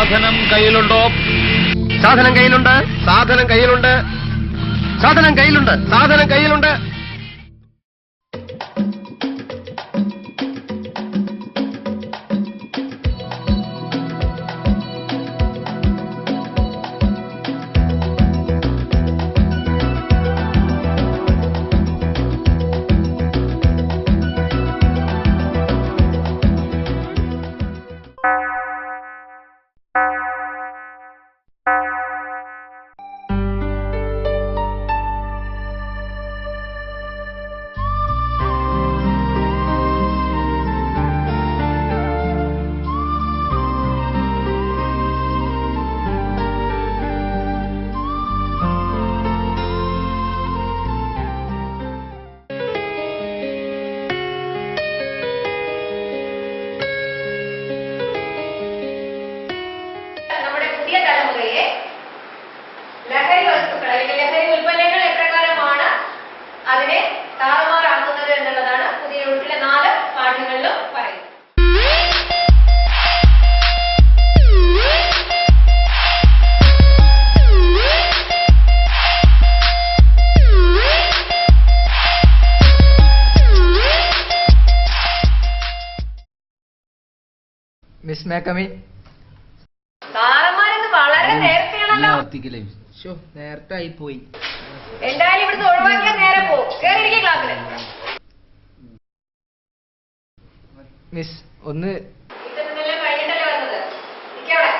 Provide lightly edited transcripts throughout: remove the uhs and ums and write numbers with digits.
സാധനം കയ്യിലുണ്ടോ? സാധനം കയ്യിലുണ്ട്. സാധനം കയ്യിലുണ്ട്. സാധനം കയ്യിലുണ്ട്. സാധനം കയ്യിലുണ്ട്. ലഹരി വസ്തുക്കൾ അല്ലെങ്കിൽ ലഹരി ഉൽപ്പന്നങ്ങൾ എപ്രകാരമാണ് അതിനെ താറുമാറാക്കുന്നത് എന്നുള്ളതാണ് പുതിയ യൂണിറ്റിലെ 4 പാഠങ്ങളിലും പറയുന്നത്. മിസ് മേക്കമി താറന്മാരെന്ന് വളരെ നേരത്തെയാണല്ലോ. നേരത്തെ ആയി പോയി. എന്തായാലും ഇവിടുന്ന് ഒഴിവാക്കിയാൽ നേരെ പോകും. കേറിയിരിക്കും ക്ലാസ്സില്. മിസ് ഒന്ന് ഇതെല്ലാം കഴിഞ്ഞിട്ടല്ലേ വന്നത്. നിക്കവിടെ.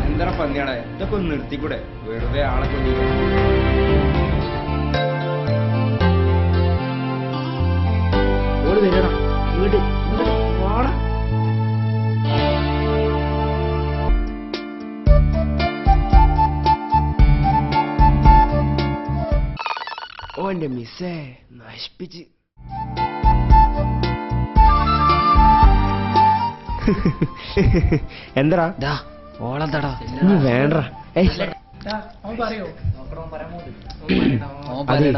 എന്താ പന്നിയാണെ, ഇതൊക്കെ ഒന്ന് നിർത്തിക്കൂടെ? വെറുതെ ആളെ കൊല്ലി. വീട് ഓന്റെ മിസ്സേ നശിപ്പിച്ച്. എന്താ ഓളെന്താടാ വേണ്ട. അതെ,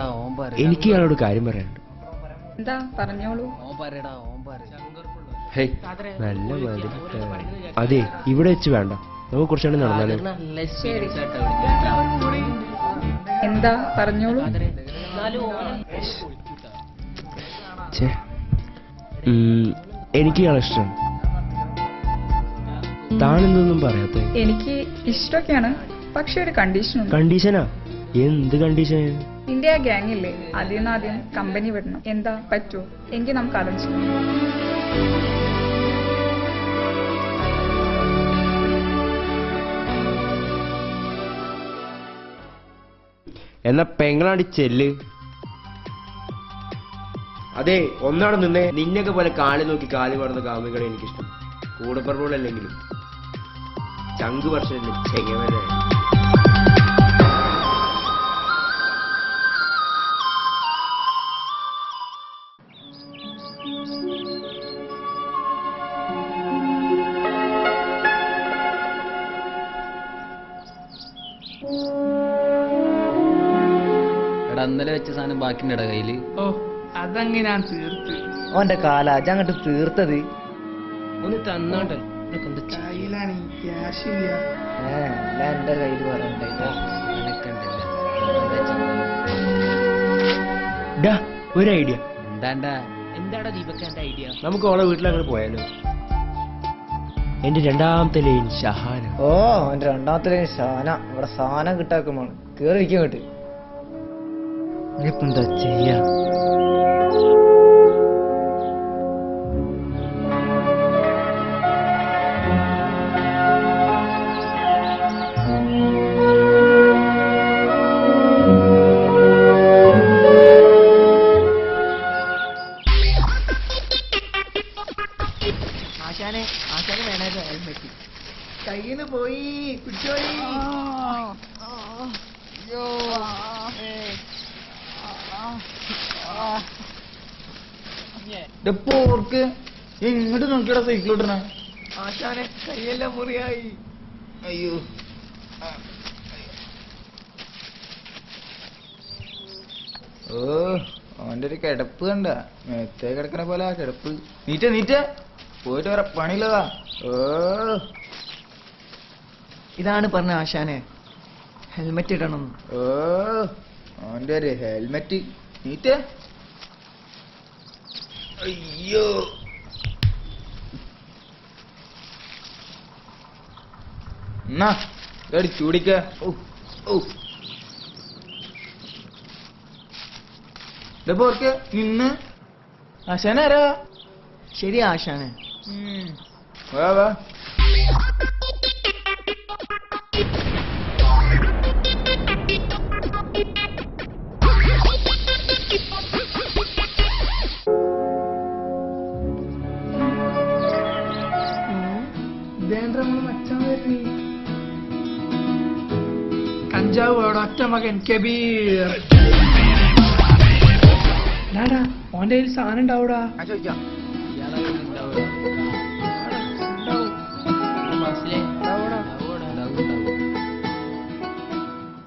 എനിക്ക് ഇയാളോട് കാര്യം പറയാനുണ്ട്. എന്താ പറഞ്ഞോളൂ. നല്ല മതി. അതെ, ഇവിടെ വെച്ച് വേണ്ട, നമുക്ക് കുറച്ചുകൂടി നടന്നാലോ? എന്താ പറഞ്ഞോളൂ. എനിക്ക് ഇയാളെ ഇഷ്ടമാണ്. താനെന്തൊന്നും പറയാത്ത? എനിക്ക് ഇഷ്ടമൊക്കെയാണ്, പക്ഷെ ഒരു കണ്ടീഷനുണ്ട്. കണ്ടീഷനാ? എന്ത് കണ്ടീഷൻ? ഇന്ത്യ ഗ്യാങ് ഇല്ലേ, ആദ്യം കമ്പനി വിടണം. എന്താ പറ്റുമോ? എങ്കിൽ നമുക്ക് ആലോചിക്കാം. എന്നാ പെങ്ങളാടി ചെല്ല്. അതെ, ഒന്നാണ് നിന്നേ. നിന്നൊക്കെ പോലെ കാല് നോക്കി കാല് പറഞ്ഞ കാമുകളെ എനിക്കിഷ്ടം. കൂടപ്പറമ്പുകളല്ലെങ്കിലും ചങ്ക് വർഷം ചെങ്ങവനെ. എടാ, ഇന്നലെ വെച്ച സാധനം ബാക്കിണ്ടടാ കയ്യില്? ഓ, അതങ്ങ് ഞാൻ തീർത്ത്. ഓന്റെ കാലാജ അങ്ങോട്ട് തീർത്തത്. ഒന്ന് തന്നാണ്ടല്ലോ കയ്യിലാണ് ക്യാഷ് ഇല്ല. അല്ല എന്റെ കയ്യിൽ പറയണ്ടായില്ല. ഒരു ഐഡിയ. എന്താടാ ദീപക് എന്റെ ഐഡിയ? നമുക്ക് ഓളെ വീട്ടിലങ്ങനെ പോയാലോ? എന്റെ രണ്ടാമത്തെ ലൈൻ ഷഹാന. ഓ അവന്റെ രണ്ടാമത്തെ ഷാന. ഇവിടെ സാധനം കിട്ടാക്കുമാണ്. കേറിയിരിക്കും കേട്ട്. ഇനിയിപ്പോ എന്താ ചെയ്യാ? ആശാന് വേണമായിരുന്നു ഹെൽമെറ്റ്. കയ്യിന്ന് പോയി കുറ്റോയി. ഓർക്ക് ഇങ്ങോട്ട് നോക്കിയടാ സൈക്കിൾ ഇട്ടണ. ആശാനെ കയ്യെല്ലാം മുറിയായി. അയ്യോ ഓ അവന്റെ ഒരു കിടപ്പ് കണ്ട. മേത്തേ കിടക്കണ പോലെ ആ കിടപ്പ്. നീറ്റ പോയിട്ട് വേറെ പണിയില്ലതാ. ഓ ഇതാണ് പറഞ്ഞ ആശാനെ, ഹെൽമെറ്റ് ഇടണം. ഓ അവന്റെ ഒരു ഹെൽമെറ്റ്. നീറ്റ. അയ്യോ എന്നാ ഇതടി ചൂടിക്ക. ഓർക്ക് നിന്ന് ആശാനാരാ? ശരി ആശാനെ. വാ വാ. കഞ്ചാവ് അവിടെ ഒറ്റ മകൻ കബീർ. ഓന്റെ കയ്യിൽ സാധനം ഉണ്ടാവൂടാ. ഞാൻ ചോദിക്കാം.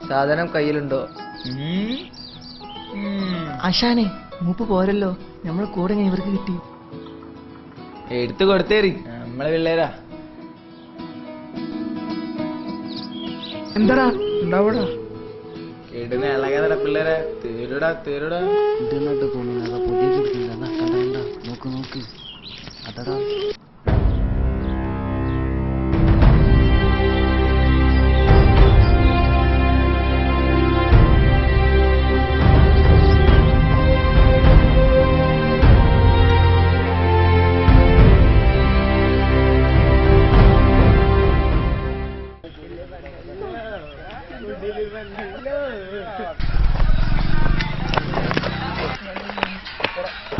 സാധനം കയ്യിലുണ്ടോ? ആശാനെ മൂപ്പ് പോരല്ലോ, നമ്മളെ കൂടെ ഇവർക്ക് കിട്ടി. എടുത്തു കൊടുത്തേരി, നമ്മളെ പിള്ളേരാ. എന്താടാ ഉണ്ടാവൂടാ? കേടുന്ന ഇളകാതെ പിള്ളേരെ. തേരുടാ തേരുടാ. നോക്ക് നോക്ക് അതടാ.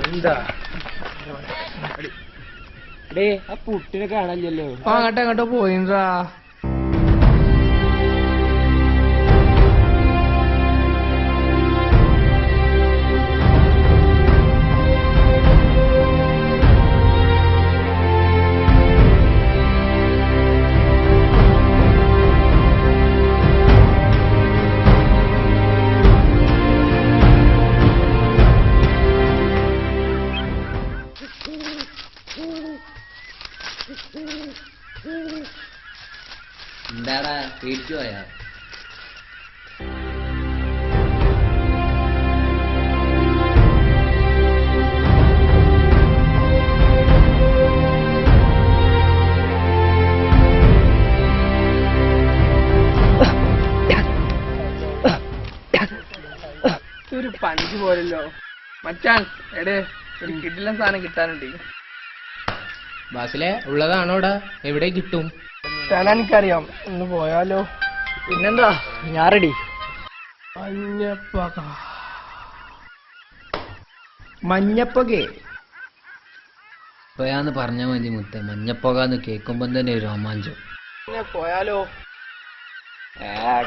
എന്താ ആ പുട്ടിനെ കാണാനില്ലല്ലോ. അങ്ങോട്ടോ പോയിണ്ടാ. എന്താടാ പേടിച്ചു പോയാ? ഒരു പഞ്ച് പോലല്ലോ മച്ചാൻ. എടേ ഒരു കിടിലൻ സാധനം കിട്ടാനുണ്ട്. ബാസിലെ ഉള്ളതാണോടാ? എവിടെ കിട്ടും? സ്ഥലം എനിക്കറിയാം, ഒന്ന് പോയാലോ? പിന്നെന്താ, ഞാൻ റെഡി. മഞ്ഞപ്പകേ ഇപ്പയാന്ന് പറഞ്ഞാ മതി മുത്തേ. മഞ്ഞപ്പോകാന്ന് കേൾക്കുമ്പോ തന്നെ ഒരു രോമാഞ്ചം. പോയാലോ?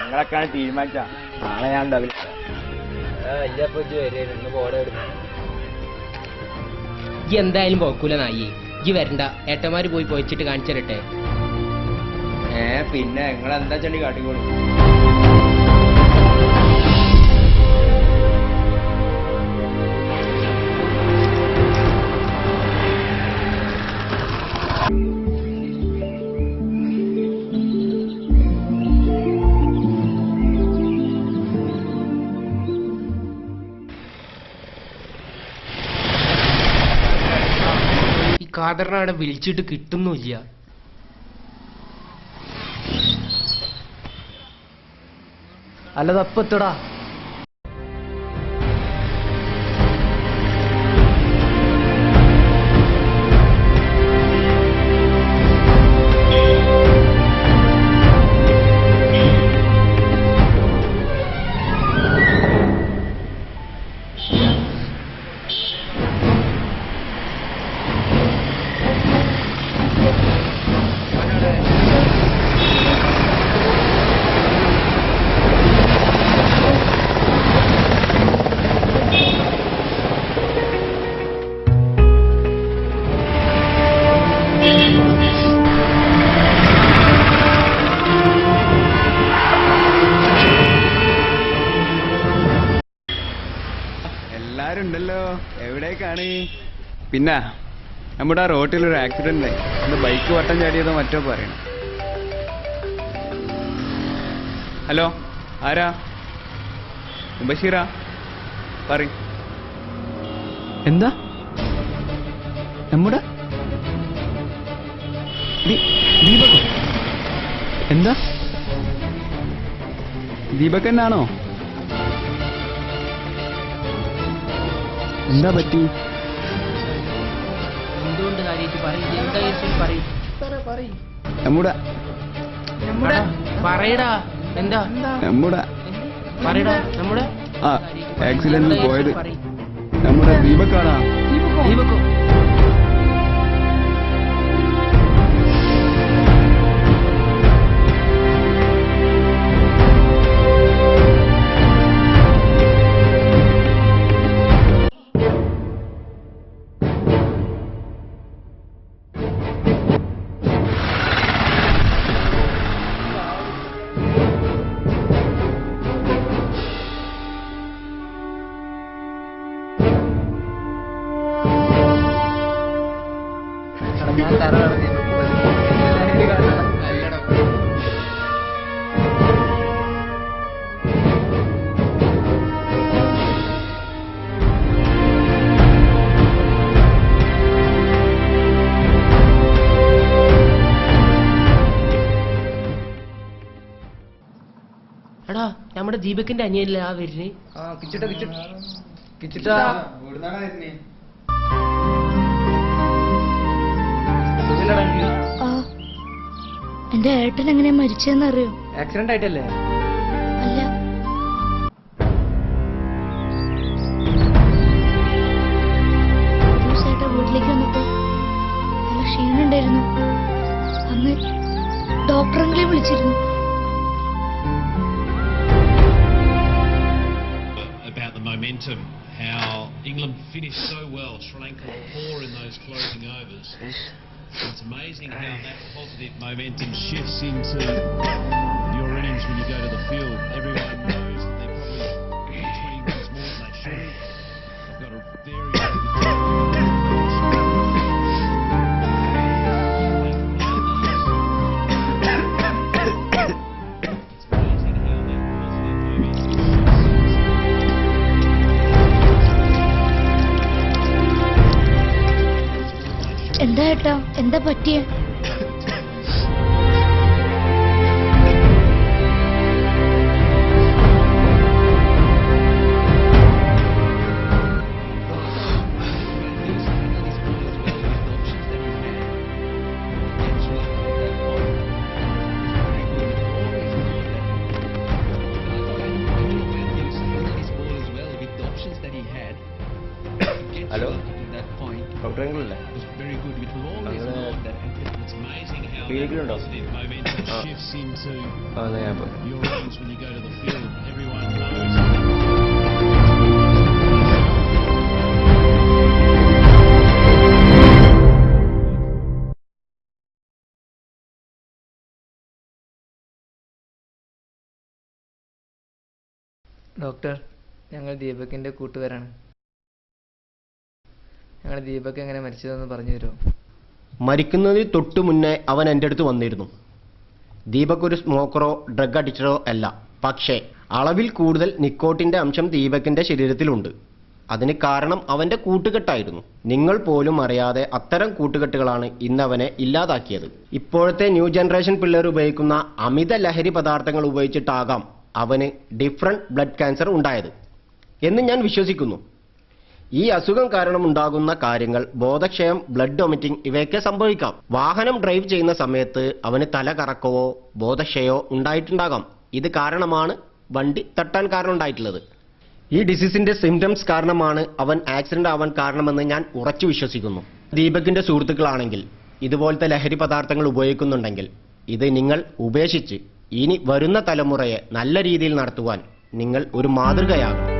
നിങ്ങളൊക്കെയാണ് തീരുമാനിച്ച. നാളെ ഞാൻ ഉണ്ടാവില്ല. ഇജ്ജ് എന്തായാലും പോക്കൂല നായി. ഇജ്ജ് വരണ്ട, ഏട്ടന്മാര് പോയി പോയിച്ചിട്ട് കാണിച്ചു തരട്ടെ. പിന്നെ നിങ്ങളെന്താ ചെടി കാട്ടിക്കോളൂ. ഫാദറിനെ അവിടെ വിളിച്ചിട്ട് കിട്ടുന്നില്ല. അല്ലത് അപ്പൊ എത്തടാ. എല്ലാരും ഉണ്ടല്ലോ, എവിടേക്കാണ്? പിന്നെ നമ്മുടെ ആ റോട്ടിൽ ഒരു ആക്സിഡന്റ് ആയി. ഒന്ന് ബൈക്ക് വട്ടം ചാടിയതോ മറ്റോ പറയണം. ഹലോ, ആരാ? ബഷീറാ, പറ. എന്താ നമ്മുടെ ദീപക്? എന്താ ദീപക് എന്നാണോ? എന്താ പറ്റി? എന്തുകൊണ്ട് കാര്യമായിട്ട് നമ്മുടെ പറയടാ. എന്താ നമ്മുടെ പറയടാ. നമ്മുടെ ആ ആക്സിഡന്റിൽ പോയത് നമ്മുടെ ദീപക്കാടാ. ദീപക്കോ? ഞാൻ തറവാണ് എടാ, നമ്മുടെ ദീപകിന്റെ അനിയല്ലേ ആ വരുന്നേ? കിച്ചിട്ടാ എന്റെ ഏട്ടൻ എങ്ങനെയാ മരിച്ചെന്നറിയോ? ആക്സിഡന്റ് ആയിട്ടല്ലേ? അല്ല, ദിവസമായിട്ട് വീട്ടിലേക്ക് വന്നപ്പോ നല്ല ക്ഷീണുണ്ടായിരുന്നു. അന്ന് ഡോക്ടറെങ്കിലും വിളിച്ചിരുന്നു. About the momentum, how England finished so well, Sri Lanka were poor in those closing overs. It's amazing how that positive momentum shifts into your innings when you go to the field. Everyone knows that they're probably 20 runs more than they should. They've got a very, very എന്താ ഏട്ടാ, എന്താ പറ്റിയ? Hello, ഡോക്ടറല്ലേ? ക്ലിനിക്കിലുണ്ടോ? ആ, ഞാൻ പോയി. Doctor, ഞങ്ങൾ ദീപകിന്റെ കൂട്ടുകാരാണ്. ഞങ്ങൾ ദീപക് എങ്ങനെ മരിച്ചതെന്ന് പറഞ്ഞു തരുമോ? മരിക്കുന്നതിന് തൊട്ടു മുന്നേ അവൻ എൻ്റെ അടുത്ത് വന്നിരുന്നു. ദീപക് ഒരു സ്മോക്കറോ ഡ്രഗ് അഡിക്റ്ററോ അല്ല, പക്ഷേ അളവിൽ കൂടുതൽ നിക്കോട്ടിൻ്റെ അംശം ദീപകിൻ്റെ ശരീരത്തിലുണ്ട്. അതിന് കാരണം അവന്റെ കൂട്ടുകെട്ടായിരുന്നു. നിങ്ങൾ പോലും അറിയാതെ അത്തരം കൂട്ടുകെട്ടുകളാണ് ഇന്നവനെ ഇല്ലാതാക്കിയത്. ഇപ്പോഴത്തെ ന്യൂ ജനറേഷൻ പിള്ളേർ ഉപയോഗിക്കുന്ന അമിത ലഹരി പദാർത്ഥങ്ങൾ ഉപയോഗിച്ചിട്ടാകാം അവന് ഡിഫറൻറ്റ് ബ്ലഡ് ക്യാൻസർ ഉണ്ടായത് എന്ന് ഞാൻ വിശ്വസിക്കുന്നു. ഈ അസുഖം കാരണം ഉണ്ടാകുന്ന കാര്യങ്ങൾ ബോധക്ഷയം, ബ്ലഡ് വൊമിറ്റിംഗ് ഇവയൊക്കെ സംഭവിക്കാം. വാഹനം ഡ്രൈവ് ചെയ്യുന്ന സമയത്ത് അവന് തല കറക്കവോ ബോധക്ഷയോ ഉണ്ടായിട്ടുണ്ടാകാം. ഇത് കാരണമാണ് വണ്ടി തട്ടാൻ കാരണം ഉണ്ടായിട്ടുള്ളത്. ഈ ഡിസീസിന്റെ സിംറ്റംസ് കാരണമാണ് അവൻ ആക്സിഡന്റ് ആവാൻ കാരണമെന്ന് ഞാൻ ഉറച്ചു വിശ്വസിക്കുന്നു. ദീപകിന്റെ സുഹൃത്തുക്കളാണെങ്കിൽ ഇതുപോലത്തെ ലഹരി പദാർത്ഥങ്ങൾ ഉപയോഗിക്കുന്നുണ്ടെങ്കിൽ ഇത് നിങ്ങൾ ഉപേക്ഷിച്ച് ഇനി വരുന്ന തലമുറയെ നല്ല രീതിയിൽ നടത്തുവാൻ നിങ്ങൾ ഒരു മാതൃകയാകണം.